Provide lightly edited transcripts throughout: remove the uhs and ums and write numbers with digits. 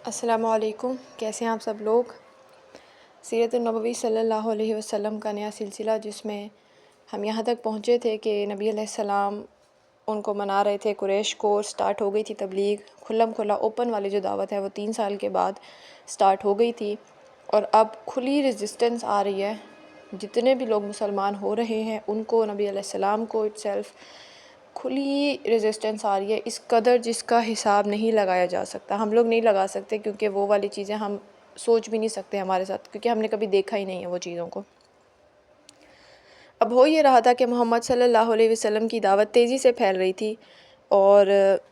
السلام علیکم، کیسے ہیں آپ سب لوگ؟ سیرت النبوی صلی اللہ علیہ وسلم کا نیا سلسلہ، جس میں ہم یہاں تک پہنچے تھے کہ نبی علیہ السلام ان کو منا رہے تھے، قریش کو سٹارٹ ہو گئی تھی تبلیغ، کھلا اوپن والی جو دعوت ہے وہ 3 سال کے بعد سٹارٹ ہو گئی تھی، اور اب کھلی ریزسٹنس آ رہی ہے۔ جتنے بھی لوگ مسلمان ہو رہے ہیں ان کو، نبی علیہ السلام کو اٹ سیلف کھلی ریزسٹنس آ رہی ہے، اس قدر جس کا حساب نہیں لگایا جا سکتا۔ ہم لوگ نہیں لگا سکتے، کیونکہ وہ والی چیزیں ہم سوچ بھی نہیں سکتے ہمارے ساتھ، کیونکہ ہم نے کبھی دیکھا ہی نہیں ہے وہ چیزوں کو۔ اب ہو یہ رہا تھا کہ محمد صلی اللہ علیہ وسلم کی دعوت تیزی سے پھیل رہی تھی، اور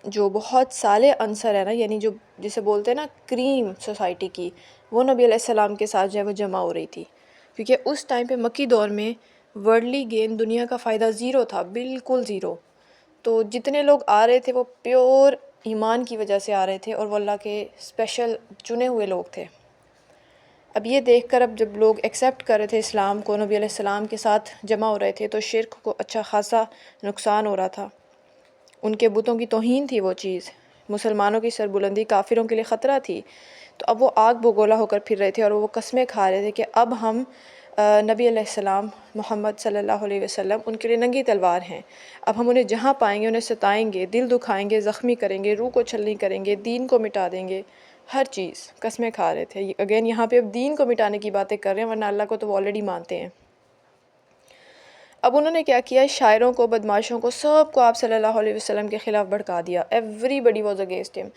جو بہت سالے عنصر ہیں نا، یعنی جو جسے بولتے ہیں نا کریم سوسائٹی کی، وہ نبی علیہ السلام کے ساتھ جو ہے وہ جمع ہو رہی تھی، کیونکہ اس ٹائم پہ مکی دور میں ورلڈلی گین، دنیا کا فائدہ زیرو تھا، بالکل زیرو۔ تو جتنے لوگ آ رہے تھے وہ پیور ایمان کی وجہ سے آ رہے تھے، اور وہ اللہ کے اسپیشل چنے ہوئے لوگ تھے۔ اب یہ دیکھ کر، اب جب لوگ ایکسیپٹ کر رہے تھے اسلام کو، نبی علیہ السلام کے ساتھ جمع ہو رہے تھے، تو شرک کو اچھا خاصا نقصان ہو رہا تھا۔ ان کے بتوں کی توہین تھی وہ چیز، مسلمانوں کی سربلندی کافروں کے لیے خطرہ تھی۔ تو اب وہ آگ بگولا ہو کر پھر رہے تھے، اور وہ قسمیں کھا رہے تھے کہ اب ہم نبی علیہ السلام محمد صلی اللہ علیہ وسلم ان کے لیے ننگی تلوار ہیں، اب ہم انہیں جہاں پائیں گے انہیں ستائیں گے، دل دکھائیں گے، زخمی کریں گے، روح کو چھلنی کریں گے، دین کو مٹا دیں گے، ہر چیز قسمیں کھا رہے تھے۔ اگین یہاں پہ اب دین کو مٹانے کی باتیں کر رہے ہیں، ورنہ اللہ کو تو وہ آلریڈی مانتے ہیں۔ اب انہوں نے کیا کیا، شاعروں کو، بدماشوں کو، سب کو آپ صلی اللہ علیہ وسلم کے خلاف بھڑکا دیا۔ ایوری بڈی واز اگینسٹ ہم۔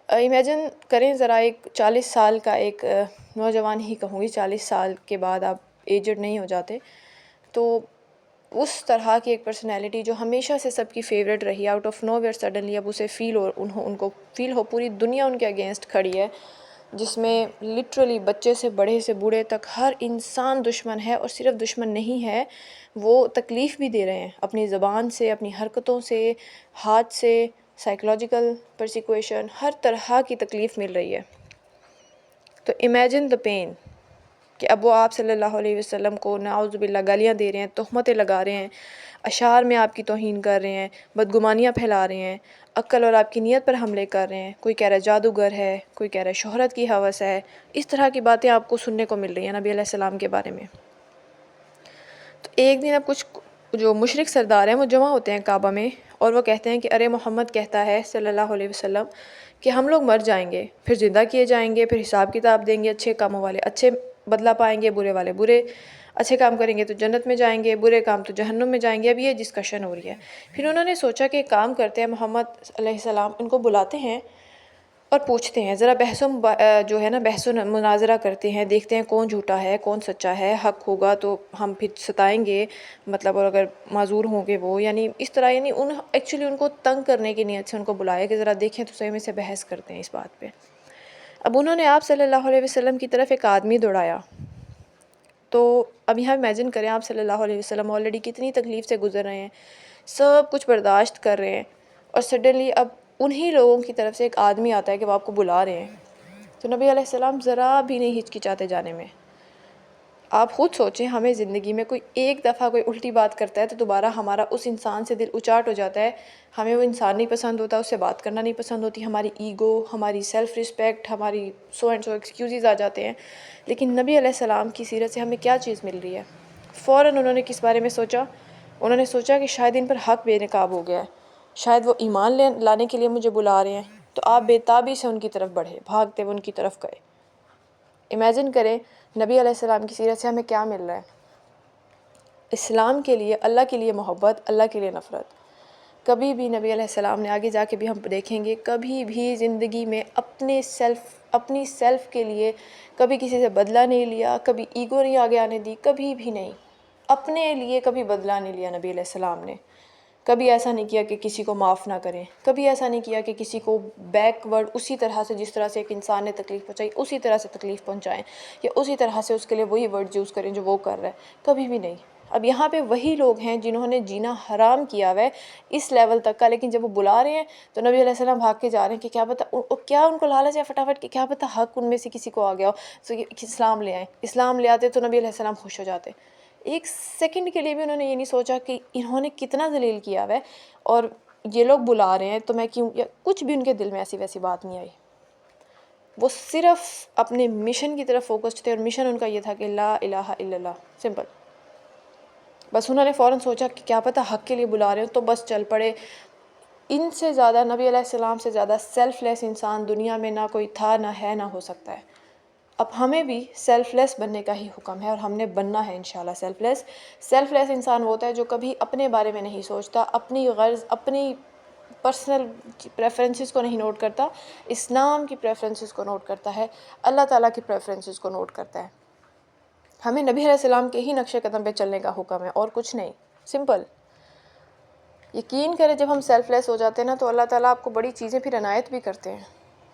امیجن کریں ذرا، ایک 40 سال کا ایک نوجوان ہی کہوں گی، 40 سال کے بعد آپ ایجڈ نہیں ہو جاتے، تو اس طرح کی ایک پرسنالٹی جو ہمیشہ سے سب کی فیوریٹ رہی، out of nowhere suddenly اب اسے فیل ہو، ان کو فیل ہو پوری دنیا ان کے اگینسٹ کھڑی ہے، جس میں لٹرلی بچے سے بڑے سے بوڑھے تک ہر انسان دشمن ہے، اور صرف دشمن نہیں ہے، وہ تکلیف بھی دے رہے ہیں اپنی زبان سے، اپنی حرکتوں سے، ہاتھ سے، سائیکولوجیکل پرسیکویشن، ہر طرح کی تکلیف مل رہی ہے۔ تو امیجن دا پین کہ اب وہ آپ صلی اللہ علیہ وسلم کو نعوذ باللہ گالیاں دے رہے ہیں، تہمتیں لگا رہے ہیں، اشعار میں آپ کی توہین کر رہے ہیں، بدگمانیاں پھیلا رہے ہیں، عقل اور آپ کی نیت پر حملے کر رہے ہیں، کوئی کہہ رہا ہے جادوگر ہے، کوئی کہہ رہا ہے شہرت کی ہوس ہے، اس طرح کی باتیں آپ کو سننے کو مل رہی ہیں نبی علیہ السلام کے بارے میں۔ تو ایک دن اب کچھ جو مشرک سردار ہیں وہ جمع ہوتے ہیں کعبہ میں، اور وہ کہتے ہیں کہ ارے محمد کہتا ہے صلی اللہ علیہ وسلم کہ ہم لوگ مر جائیں گے، پھر زندہ کیے جائیں گے، پھر حساب کتاب دیں گے، اچھے کاموں والے اچھے بدلہ پائیں گے، برے والے برے، اچھے کام کریں گے تو جنت میں جائیں گے، برے کام تو جہنم میں جائیں گے۔ اب یہ ڈسکشن ہو رہی ہے۔ پھر انہوں نے سوچا کہ ایک کام کرتے ہیں، محمد علیہ السلام ان کو بلاتے ہیں اور پوچھتے ہیں، ذرا جو ہے نا بحث و مناظرہ کرتے ہیں، دیکھتے ہیں کون جھوٹا ہے کون سچا ہے، حق ہوگا تو ہم پھر ستائیں گے، مطلب، اور اگر معذور ہوں گے وہ، یعنی اس طرح، یعنی ایکچولی ان کو تنگ کرنے کی نیت سے ان کو بلایا کہ ذرا دیکھیں تو صحیح میں سے بحث کرتے ہیں اس بات پہ۔ اب انہوں نے آپ صلی اللہ علیہ وسلم کی طرف ایک آدمی دوڑایا، تو اب یہاں امیجن کریں آپ صلی اللہ علیہ وسلم آلریڈی کتنی تکلیف سے گزر رہے ہیں، سب کچھ برداشت کر رہے ہیں، اور سڈنلی اب انہی لوگوں کی طرف سے ایک آدمی آتا ہے کہ وہ آپ کو بلا رہے ہیں، تو نبی علیہ السلام ذرا بھی نہیں ہچکچاتے جانے میں۔ آپ خود سوچیں، ہمیں زندگی میں کوئی ایک دفعہ کوئی الٹی بات کرتا ہے تو دوبارہ ہمارا اس انسان سے دل اچاٹ ہو جاتا ہے، ہمیں وہ انسان نہیں پسند ہوتا، اس سے بات کرنا نہیں پسند ہوتی، ہماری ایگو، ہماری سیلف رسپیکٹ، ہماری سو اینڈ سو ایکسکیوزز آ جاتے ہیں۔ لیکن نبی علیہ السلام کی سیرت سے ہمیں کیا چیز مل رہی ہے؟ فوراً انہوں نے کس بارے میں سوچا؟ انہوں نے سوچا کہ شاید ان پر حق بے نقاب ہو گیا ہے، شاید وہ ایمان لانے کے لیے مجھے بلا رہے ہیں، تو آپ بے تابی سے ان کی طرف بڑھے، بھاگتے ہوئے ان کی طرف گئے۔ امیجن کریں نبی علیہ السلام کی سیرت سے ہمیں کیا مل رہا ہے؟ اسلام کے لیے، اللہ کے لیے محبت، اللہ کے لیے نفرت۔ کبھی بھی نبی علیہ السلام نے، آگے جا کے بھی ہم دیکھیں گے، کبھی بھی زندگی میں اپنی سیلف کے لیے کبھی کسی سے بدلہ نہیں لیا، کبھی ایگو نہیں آگے آنے دی، کبھی بھی نہیں، اپنے لیے کبھی بدلہ نہیں لیا نبی علیہ السلام نے۔ کبھی ایسا نہیں کیا کہ کسی کو معاف نہ کریں، کبھی ایسا نہیں کیا کہ کسی کو بیک ورڈ اسی طرح سے جس طرح سے ایک انسان نے تکلیف پہنچائی اسی طرح سے تکلیف پہنچائیں، یا اسی طرح سے اس کے لیے وہی ورڈ یوز کریں جو وہ کر رہا ہے، کبھی بھی نہیں۔ اب یہاں پہ وہی لوگ ہیں جنہوں نے جینا حرام کیا ہوا ہے اس لیول تک کا، لیکن جب وہ بلا رہے ہیں تو نبی علیہ السلام بھاگ کے جا رہے ہیں کہ کیا پتہ، کیا ان کو لالچ ہے فٹافٹ کہ کیا پتہ حق ان میں سے کسی کو آ گیا ہو، تو اسلام لے آئیں، اسلام لے آتے تو نبی علیہ السلام خوش ہو جاتے۔ ایک سیکنڈ کے لیے بھی انہوں نے یہ نہیں سوچا کہ انہوں نے کتنا ذلیل کیا ہوا ہے، اور یہ لوگ بلا رہے ہیں تو میں کیوں، یا کچھ بھی ان کے دل میں ایسی ویسی بات نہیں آئی۔ وہ صرف اپنے مشن کی طرف فوکسڈ تھے، اور مشن ان کا یہ تھا کہ لا الہ الا اللہ، سمپل. بس انہوں نے فوراً سوچا کہ کیا پتہ حق کے لیے بلا رہے ہوں، تو بس چل پڑے. ان سے زیادہ، نبی علیہ السلام سے زیادہ سیلف لیس انسان دنیا میں نہ کوئی تھا، نہ ہے، نہ ہو سکتا ہے. اب ہمیں بھی سیلف لیس بننے کا ہی حکم ہے، اور ہم نے بننا ہے انشاءاللہ سیلف لیس. سیلف لیس انسان وہ ہوتا ہے جو کبھی اپنے بارے میں نہیں سوچتا، اپنی غرض، اپنی پرسنل پریفرنسز کو نہیں نوٹ کرتا، اسلام کی پریفرنسز کو نوٹ کرتا ہے، اللہ تعالیٰ کی پریفرنسز کو نوٹ کرتا ہے. ہمیں نبی علیہ السلام کے ہی نقش قدم پہ چلنے کا حکم ہے، اور کچھ نہیں، سمپل. یقین کریں جب ہم سیلف لیس ہو جاتے ہیں نا، تو اللہ تعالیٰ آپ کو بڑی چیزیں پھر عنایت بھی کرتے ہیں.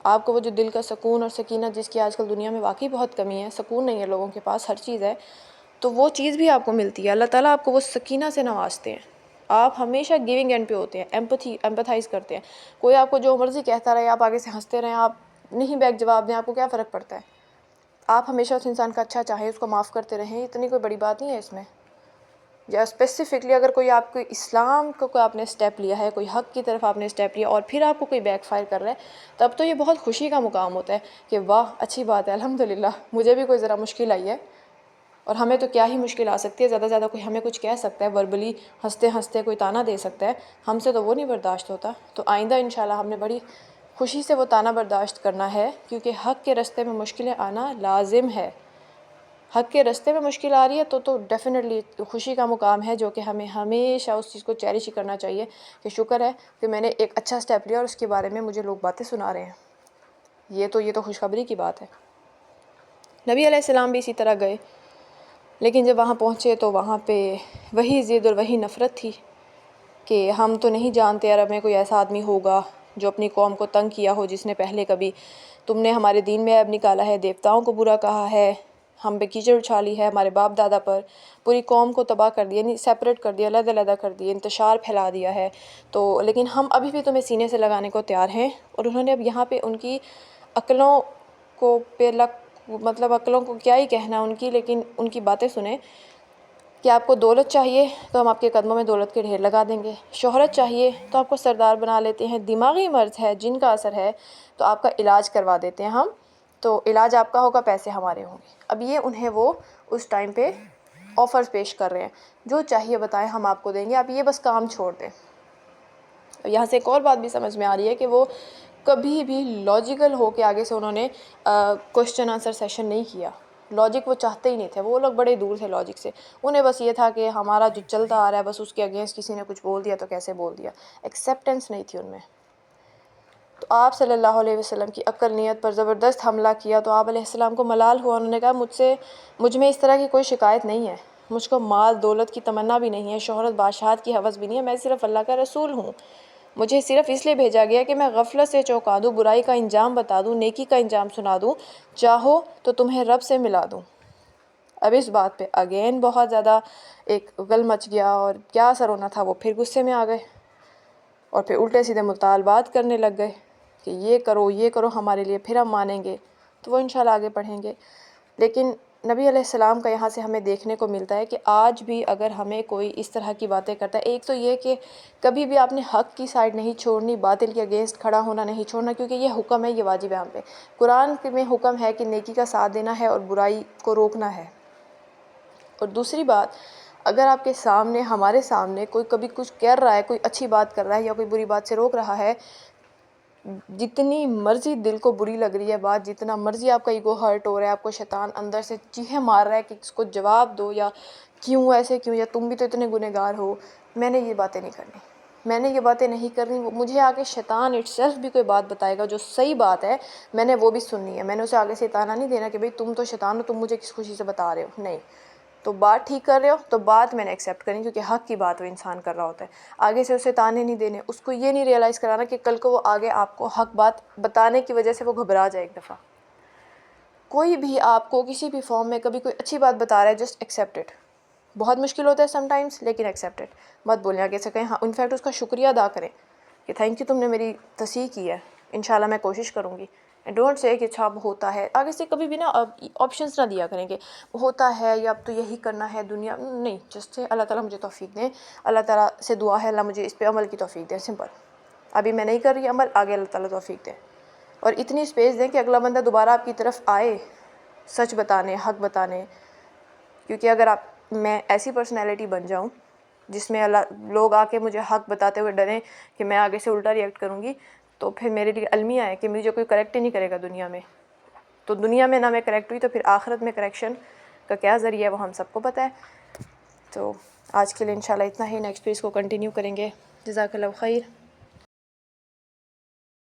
آپ کو وہ جو دل کا سکون اور سکینہ جس کی آج کل دنیا میں واقعی بہت کمی ہے، سکون نہیں ہے لوگوں کے پاس، ہر چیز ہے، تو وہ چیز بھی آپ کو ملتی ہے. اللہ تعالیٰ آپ کو وہ سکینہ سے نوازتے ہیں. آپ ہمیشہ گیونگ اینڈ پہ ہوتے ہیں، ایمپتھائز کرتے ہیں. کوئی آپ کو جو مرضی کہتا رہے، آپ آگے سے ہنستے رہیں، آپ نہیں بیک جواب دیں، آپ کو کیا فرق پڑتا ہے؟ آپ ہمیشہ اس انسان کا اچھا چاہیں، اس کو معاف کرتے رہیں، اتنی کوئی بڑی بات نہیں ہے اس میں. یا اسپیسیفکلی اگر کوئی آپ کو اسلام کو کوئی آپ نے اسٹیپ لیا ہے، کوئی حق کی طرف آپ نے اسٹیپ لیا، اور پھر آپ کو کوئی بیک فائر کر رہا ہے، تب تو یہ بہت خوشی کا مقام ہوتا ہے کہ واہ اچھی بات ہے، الحمدللہ مجھے بھی کوئی ذرا مشکل آئی ہے. اور ہمیں تو کیا ہی مشکل آ سکتی ہے، زیادہ سے زیادہ کوئی ہمیں کچھ کہہ سکتا ہے وربلی، ہنستے ہنستے کوئی تانا دے سکتا ہے، ہم سے تو وہ نہیں برداشت ہوتا. تو آئندہ انشاءاللہ ہم نے بڑی خوشی سے وہ تانا برداشت کرنا ہے، کیونکہ حق کے راستے میں مشکلیں آنا لازم ہے. حق کے راستے میں مشکل آ رہی ہے تو ڈیفینیٹلی خوشی کا مقام ہے، جو کہ ہمیں ہمیشہ اس چیز کو چیریش کرنا چاہیے کہ شکر ہے کہ میں نے ایک اچھا سٹیپ لیا اور اس کے بارے میں مجھے لوگ باتیں سنا رہے ہیں. یہ تو خوشخبری کی بات ہے. نبی علیہ السلام بھی اسی طرح گئے، لیکن جب وہاں پہنچے تو وہاں پہ وہی ضد اور وہی نفرت تھی کہ ہم تو نہیں جانتے عرب میں کوئی ایسا آدمی ہوگا جو اپنی قوم کو تنگ کیا ہو، جس نے پہلے کبھی تم نے ہمارے دین میں عیب نکالا ہے، دیوتاؤں کو برا کہا ہے، ہم پہ کیچڑ اچھالی ہے، ہمارے باپ دادا پر، پوری قوم کو تباہ کر دیا، یعنی سیپریٹ کر دیا، علیحدہ علیحدہ کر دیا، انتشار پھیلا دیا ہے. تو لیکن ہم ابھی بھی تمہیں سینے سے لگانے کو تیار ہیں. اور انہوں نے اب یہاں پہ ان کی عقلوں کو مطلب عقلوں کو کیا ہی کہنا ان کی، لیکن ان کی باتیں سنیں کہ آپ کو دولت چاہیے تو ہم آپ کے قدموں میں دولت کے ڈھیر لگا دیں گے، شہرت چاہیے تو آپ کو سردار بنا لیتے ہیں، دماغی مرض ہے، جن کا اثر ہے تو آپ کا علاج کروا دیتے ہیں ہم، تو علاج آپ کا ہوگا، پیسے ہمارے ہوں گے. اب یہ انہیں وہ اس ٹائم پہ آفرز پیش کر رہے ہیں، جو چاہیے بتائیں ہم آپ کو دیں گے، آپ یہ بس کام چھوڑ دیں. یہاں سے ایک اور بات بھی سمجھ میں آ رہی ہے کہ وہ کبھی بھی لاجیکل ہو کے آگے سے انہوں نے کوشچن آنسر سیشن نہیں کیا. لاجک وہ چاہتے ہی نہیں تھے، وہ لوگ بڑے دور تھے لاجک سے. انہیں بس یہ تھا کہ ہمارا جو چلتا آ رہا ہے بس اس کے اگینسٹ کسی نے کچھ بول دیا تو کیسے بول دیا. ایکسیپٹنس نہیں تھی ان میں. تو آپ صلی اللہ علیہ وسلم کی عقل نیت پر زبردست حملہ کیا تو آپ علیہ السلام کو ملال ہوا. انہوں نے کہا مجھ میں اس طرح کی کوئی شکایت نہیں ہے، مجھ کو مال دولت کی تمنا بھی نہیں ہے، شہرت بادشاہت کی ہوس بھی نہیں ہے، میں صرف اللہ کا رسول ہوں. مجھے صرف اس لیے بھیجا گیا کہ میں غفلت سے چونکا دوں، برائی کا انجام بتا دوں، نیکی کا انجام سنا دوں، چاہو تو تمہیں رب سے ملا دوں. اب اس بات پہ اگین بہت زیادہ ایک غل مچ گیا، اور کیا اثر ہونا تھا، وہ پھر غصے میں آ گئے اور پھر الٹے سیدھے مطالبات کرنے لگ گئے کہ یہ کرو ہمارے لیے، پھر ہم مانیں گے. تو وہ انشاءاللہ آگے پڑھیں گے. لیکن نبی علیہ السلام کا یہاں سے ہمیں دیکھنے کو ملتا ہے کہ آج بھی اگر ہمیں کوئی اس طرح کی باتیں کرتا ہے، ایک تو یہ کہ کبھی بھی آپ نے حق کی سائڈ نہیں چھوڑنی، باطل کے اگینسٹ کھڑا ہونا نہیں چھوڑنا، کیونکہ یہ حکم ہے، یہ واجب ہے ہم پہ. قرآن میں حکم ہے کہ نیکی کا ساتھ دینا ہے اور برائی کو روکنا ہے. اور دوسری بات، اگر آپ کے سامنے، ہمارے سامنے کوئی کبھی کچھ کر رہا ہے، کوئی اچھی بات کر رہا ہے یا کوئی بری بات سے روک رہا ہے، جتنی مرضی دل کو بری لگ رہی ہے بات، جتنا مرضی آپ کا ایگو ہرٹ ہو رہا ہے، آپ کو شیطان اندر سے چیخیں مار رہا ہے کہ اس کو جواب دو، یا کیوں ایسے کیوں، یا تم بھی تو اتنے گنہگار ہو، میں نے یہ باتیں نہیں کرنی، میں نے یہ باتیں نہیں کرنی. مجھے آگے شیطان اٹ سیلف بھی کوئی بات بتائے گا جو صحیح بات ہے، میں نے وہ بھی سننی ہے. میں نے اسے آگے سے تانا نہیں دینا کہ بھئی تم تو شیطان ہو، تم مجھے کس خوشی سے بتا رہے ہو. نہیں، تو بات ٹھیک کر رہے ہو تو بات میں نے ایکسیپٹ کرنی، کیونکہ حق کی بات وہ انسان کر رہا ہوتا ہے. آگے سے اسے تانے نہیں دینے، اس کو یہ نہیں ریئلائز کرانا کہ کل کو وہ آگے آپ کو حق بات بتانے کی وجہ سے وہ گھبرا جائے. ایک دفعہ کوئی بھی آپ کو کسی بھی فارم میں کبھی کوئی اچھی بات بتا رہا ہے، جسٹ ایکسیپٹ اٹ. بہت مشکل ہوتا ہے سم ٹائمس، لیکن ایکسیپٹ اٹ. مت بولیں آگے سے کہیں، ہاں انفیکٹ اس کا شکریہ ادا کریں کہ تھینک یو تم نے میری تصحیح کی ہے، انشاءاللہ میں کوشش کروں گی. ڈونٹ سے کہ اچھا اب ہوتا ہے. آگے سے کبھی بھی نا آپشنس نہ دیا کریں کہ ہوتا ہے یا اب تو یہی کرنا ہے دنیا، نہیں، جسٹ سے اللہ تعالیٰ مجھے توفیق دیں. اللہ تعالیٰ سے دعا ہے اللہ مجھے اس پہ عمل کی توفیق دیں. سمپل. ابھی میں نہیں کر رہی عمل، آگے اللہ تعالیٰ توفیق دیں. اور اتنی اسپیس دیں کہ اگلا بندہ دوبارہ آپ کی طرف آئے سچ بتانے، حق بتانے. کیونکہ اگر میں ایسی پرسنالٹی بن جاؤں جس میں لوگ آ کے مجھے حق بتاتے ہوئے ڈریں کہ میں آگے سے الٹا ریئیکٹ کروں گی، تو پھر میرے لیے المیہ ہے کہ مجھے کوئی کریکٹ ہی نہیں کرے گا دنیا میں. تو دنیا میں نہ میں کریکٹ ہوئی تو پھر آخرت میں کریکشن کا کیا ذریعہ ہے وہ ہم سب کو پتہ ہے. تو آج کے لیے انشاءاللہ اتنا ہی، نیکسٹ پہ اس کو کنٹینیو کریں گے. جزاک اللہ خیر.